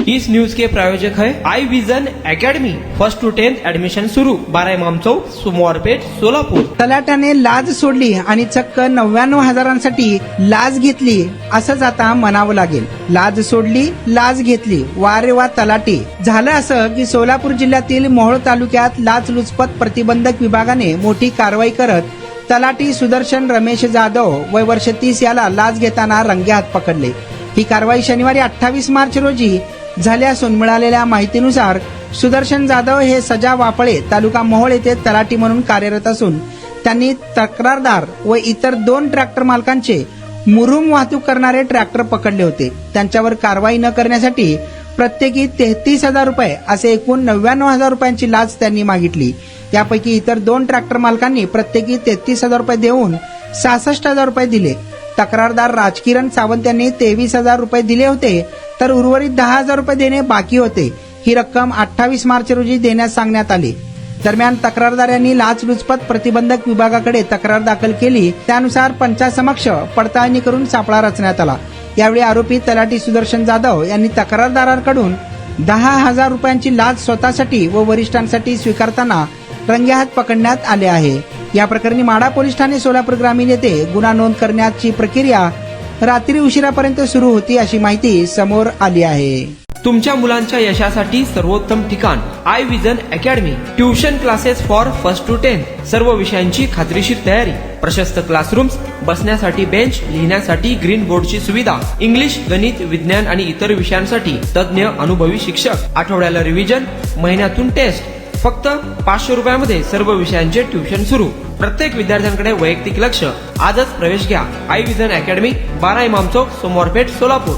इस news के प्रायोजक है I vision academy. 1st to 10th admission सुरू। 12 इमाम चौक, सोमवारपेठ, सोलापूर। तलाट्याने लाज सोडली आणि चक्क 99,000साठी लाच घेतली असंच आता म्हणावं लागेल। लाज सोडली, लाच घेतली, वा रे वा तलाटी। झालं असं की सोलापूर जिल्ह्यातील मोहोळ तालुक्यात लाचलुचपत प्रतिबंधक विभागाने मोठी कारवाई करत तलाटी सुदर्शन रमेश जाधव वय वर्ष 30 याला लाच घेताना रंगेहात पकडले। ही कारवाई शनिवारी 28 मार्च रोजी झाली असून मिळालेल्या माहितीनुसार सुदर्शन जाधव हे सजा वापळे तालुका मोहोळ येथे तलाठी म्हणून कार्यरत असून त्यांनी तक्रारदार व इतर 2 ट्रॅक्टर मालकांचे मुरुम वाहतूक करणारे ट्रॅक्टर पकडले होते। त्यांच्यावर कारवाई न करण्यासाठी प्रत्येकी 33,000 रुपये असे एकूण 99,000 रुपयांची लाच त्यांनी मागितली। यापैकी इतर 2 ट्रॅक्टर मालकांनी प्रत्येकी 33,000 रुपये देऊन 66,000 रुपये दिले। तक्रारदार राजकिरण सावंत यांनी 23,000 रुपये दिले होते तर उर्वरित 10,000 रुपये देणे बाकी होते। ही रक्कम 28 मार्च रोजी देण्यास सांगण्यात आली। दरम्यान तक्रारदार यांनी लाचलुचपत प्रतिबंधक विभागाकडे तक्रार दाखल केली। त्यानुसार पंचासमक्ष पडताळणी करून सापळा रचण्यात आला। यावेळी आरोपी तलाठी सुदर्शन जाधव यांनी तक्रारदारांकडून 10,000 रुपयांची लाच स्वतःसाठी व वरिष्ठांसाठी स्वीकारताना रंगेहात पकडण्यात आले आहे। या प्रकरणी माढा पोलीस ठाणे सोलापूर ग्रामीण येथे गुन्हा नोंद करण्याची प्रक्रिया रात्री उशिरापर्यंत सुरू होती अशी माहिती समोर आली आहे। तुमच्या मुलांच्या यशासाठी सर्वोत्तम ठिकाण I vision academy. Tuition classes for 1st to 10th, सर्व विषयांची खात्रीशीर तयारी, प्रशस्त क्लासरूम्स, बसण्यासाठी बेंच, लिहिण्यासाठी ग्रीन बोर्डची सुविधा, इंग्लिश, गणित, विज्ञान आणि इतर विषयांसाठी तज्ञ अनुभवी शिक्षक, आठवड्याला रिव्हिजन, महिन्यातून टेस्ट। फक्त 500 रुपयामध्ये सर्व विषयांचे ट्युशन सुरू। प्रत्येक विद्यार्थ्यांकडे वैयक्तिक लक्ष। आजच प्रवेश घ्या। I vision academy, 12 Imam Chowk, Somwarpeth, Solapur.